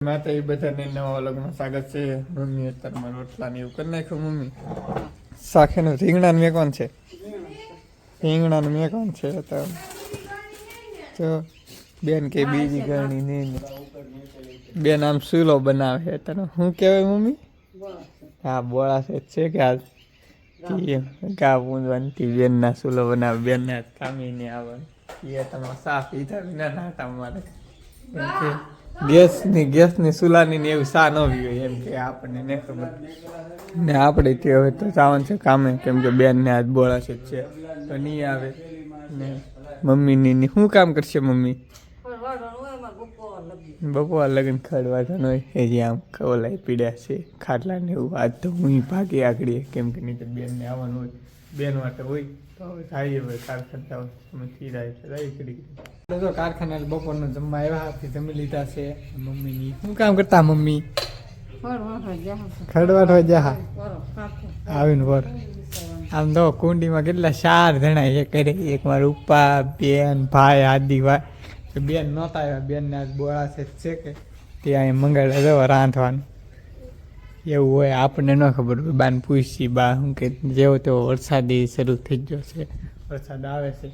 માતા એ બધાને નવા અલગમાં સ્વાગત છે. મમ્મી અત્યારમાં રોટલા ને એવું કરી નાખ્યું. મમ્મી શાખેનું રીંગણાનું મેકોન છે, રીંગણાનું મેકોન છે. તો બેન કે બીજી ગણી નહીં, બેન આમ સૂલો બનાવે. તને શું કહેવાય મમ્મી? હા, બોળા છે કે આ ગા પૂંજવાની બેનના સૂલો બનાવે. બેનના કામી નહીં આવે એ તમે સાફ લીધા વિના નાતા અમારે ગેસની સુલાની ને એવું સા ન હોય એમ કે આપણને ને ખબર ને આપણે તે હવે તો જવાનું છે કામે, કેમ કે બેનને આજ બોળા છે તો નહીં આવે ને મમ્મીની શું કામ કરશે મમ્મી? બપોર લગન ખડવાતા હોય એ જે આમ ઓલાય પીડ્યા છે ખાટલા ને એવું. આજ તો હું ભાગી આગળ કેમ કે નહીં તો બેનને આવવાનું હોય, બેન માટે હોય તો હવે થાય હોય કારખાના હોય અમે થીરાય કરી તો કારખાના બપોરનો જમવા આવ્યા હાથથી જમી લીધા છે. મમ્મીની શું કામ કરતા મમ્મી? ખડવાટ હોય જા આવીને વર આમ તો કુંડીમાં કેટલા 4 જણા એ કરે. એક મારા ઉપા, બેન, ભાઈ, આદિ ભાઈ. બેન નહોતા આવ્યા, બેનને આજ બોળા છે કે ત્યાં મંગાડે જવા રાંધવાનું એવું હોય. આપણને ન ખબર હોય, બાને પૂછી બા શું કે જેવો તેવો વરસાદી શરૂ થઈ ગયો છે, વરસાદ આવે છે.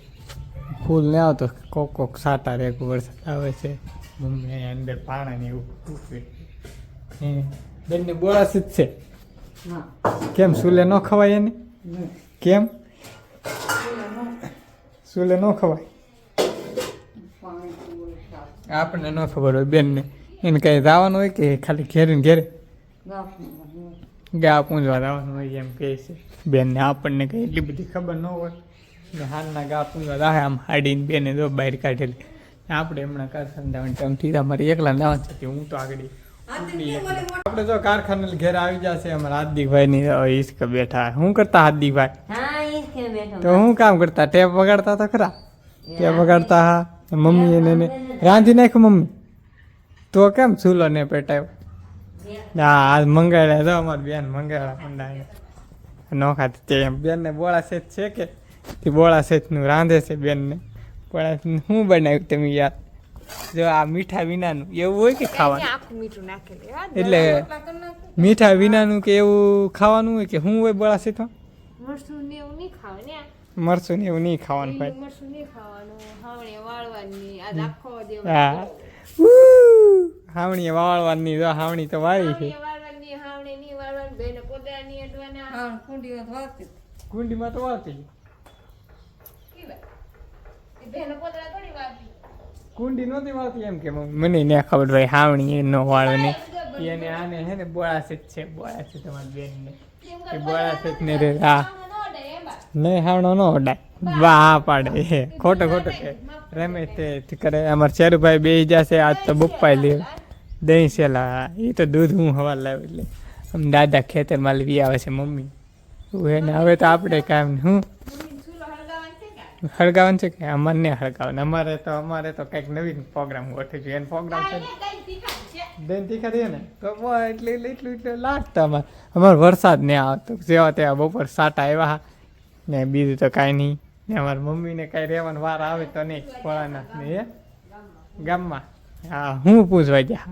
ફૂલ ને આવતો કોક સાટા રે વરસાદ આવે છે. મમ્મી અહીંયા અંદર પાણી એવું ઉઠવે. બેનને બોળા જ છે કેમ? સુલે ન ખવાય એને? કેમ સુલે ન ખવાય? આપણને ન ખબર હોય બેનને. એને કઈ જવાનું હોય કે ખાલી ઘેરે ને ઘેરે ગા પૂંજવા જવાનું હોય એમ કહે છે બેનને. આપણને કઈ એટલી બધી ખબર ન હોય ને હાલના ગા પૂંજવા દાહે આમ હાડીને બેને જો બહાર કાઢેલી. આપણે હમણાં કારખાને જવાની ટાઈમથી અમારે એકલા જવાનું છે. હું તો આગળ આપણે જો કારખાને ઘેર આવી જશે. અમારા હાર્દિકભાઈ ની ઈસક બેઠા. શું કરતા હાર્દિકભાઈ? તો શું કામ કરતા? ટેપ વગાડતા તો ખરા? ટેપ વગાડતા હા. મમ્મી એને રાંધી નાખ્યું મમ્મી તો કેમ ચૂલો ને પેટાયો? હા આજ મંગાડ્યા તો અમારી બેન મંગાડા મંડાય નોખા તે બેનને બોળા સેજ છે કે તે બોળા સેજનું રાંધે છે બેનને. બોળા શું બનાવ્યું તમે યાર? જો આ મીઠા વિનાનું એવું હોય કે ખાવાનું? એટલે મીઠા વિનાનું કે એવું ખાવાનું હોય કે શું હોય બોળા સેજમાં? મરચું ને એવું નહીં ખાવાનું ભાઈ. હા હાવણી વાળવાની. જો હાવણી તો વાળી છે. કુંડીમાં તો વાળતી. કુંડી નહોતી વાળતી એમ કે મને ને ખબર ભાઈ. હાવણી ન વાળવાની એને આને હે ને બોળા છે બોળા છે તમારી બેનને એ બોળા છે ને રે. હા નહીં હાવણો ન ઓડાય. વાહ પાડે હે ખોટો કે રમે તે કરે. અમારે ચેરુભાઈ બે જશે આજ તો બપ્પાઈ લે દહીં સેલા. એ તો દૂધ હું હવા લાવ એટલે આમ દાદા ખેતરમાં લઈ આવે છે મમ્મી એને. હવે તો આપણે કાંઈ શું હળગાવાનું છે કે અમારે નહીં હળગાવાનું. અમારે તો કંઈક નવીન પ્રોગ્રામ ગોઠવી જોઈએ. એને પ્રોગ્રામ છે દહીં તીખા દે ને તો એટલું લાગતા અમારે વરસાદ નહીં આવતો. જેવા તેવા બપોર સાટા આવ્યા ને બીજું તો કાંઈ નહીં. ને અમારી મમ્મીને કાંઈ રહેવાનો વાર આવે તો નહીં ભોળાનાથ ને એ ગામમાં. હા હું પૂછવા જા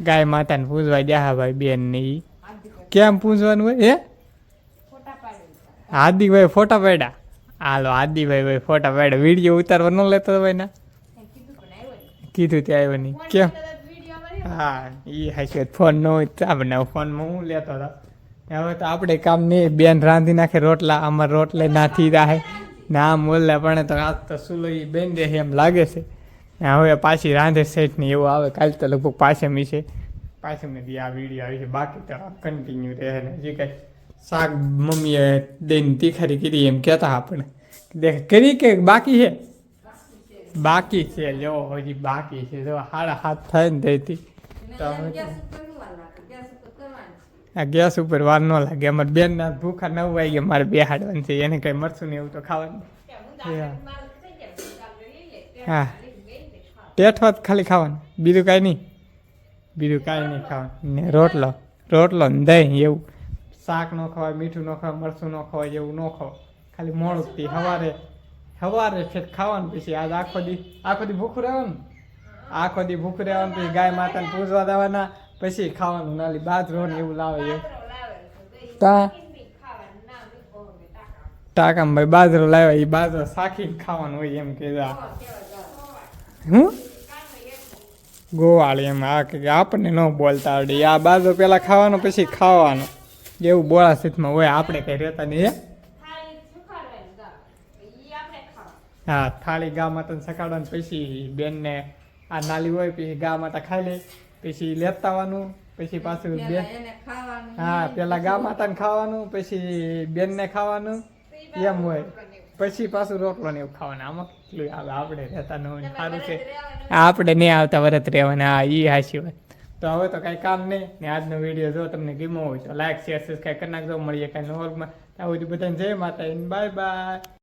ગાય માતાને પૂછવા જા ભાઈ બેન ને. એ કેમ પૂછવાનું હોય? એ હાર્દિકભાઈ ફોટા પાડ્યા. હાલો હાર્દિકભાઈ ફોટા પાડ્યા. વિડીયો ઉતારવા ન લેતો ભાઈ ના કીધું ત્યાં આવ્યો નહીં કેમ? હા એ હાચી ફોન ન હોય તો આપણે ફોનમાં હું લેતો હતો. હવે તો આપણે કામ નહીં. બેન રાંધી નાખે રોટલા. અમારે રોટલે નાથી રાહે ને આમ બોલે પણ તો આજ તો સુલો એ બેન દે એમ લાગે છે. હવે પાછી રાંધે સેટ ને એવું આવે. કાલે તો લગભગ પાછળમી છે. પાછળથી આ વિડીયો આવી છે. બાકી તો કન્ટિન્યુ રહે ને જે કાંઈ શાક મમ્મીએ દઈને તીખારી કરી એમ કહેતા આપણે દેખ કરી કે બાકી છે? બાકી છે લો હજી બાકી છે. જો 7:30 થાય ને તેથી તો આ ગેસ ઉપર વાર ન લાગે. અમારે બેનના ભૂખા 9 વાગે મારે બેહાડવાનું છે. એને કંઈ મરશું ને એવું તો ખાવાનું. હા ટેઠવાત ખાલી ખાવાનું બીજું કાંઈ નહીં ખાવાનું. ને રોટલો ને દહીં એવું. શાક ન ખવાય, મીઠું ન ખવાય, મરચું ન ખવાય એવું ન ખવાય. ખાલી મોડુંથી સવારે છે ખાવાનું. પછી આજ આખો દી ભૂખું રહેવાનું. આખો દી ભૂખ રહેવાનું, પછી ગાય માતાને પૂજવા દેવાના, પછી ખાવાનું નાલી બાજરો ને એવું લાવે એવું. તા ટાકામાં ભાઈ બાજરો લાવ્યા, એ બાજરો શાખીને ખાવાનું હોય એમ કે હું ગોવાળી એમ. આ કે આપણને ન બોલતા આવડે. આ બાજરો પેલા ખાવાનો પછી ખાવાનો એવું બોળા સ્થિતમાં હોય. આપણે કઈ રહેતા નહીં. હા થાળી ગા માતાને સકાડવાનું, પછી બેનને આ નાલી હોય પછી ગા માતા ખાઈ લે, પછી લેતા આવવાનું, પછી પાછું બેન હા પેલા ગા માતાને ખાવાનું, પછી બેનને ખાવાનું એમ હોય, પછી પાછું રોટલો ને એવું ખાવાનું. આમાં કેટલું આવે, આપણે રહેતા ન હોય. સારું છે આપણે નહીં આવતા વરત રહેવાના. હા એ હાચી વાત. તો હવે તો કાંઈ કામ નહીં ને. આજનો વિડીયો જો તમને ગમ્યો હોય તો લાઈક શેર સબસ્ક્રાઈબ કરી નાખજો. મળીએ કાંઈ નવા વર્ગમાં. ત્યાં સુધી બધાને જય માતા, બાય બાય.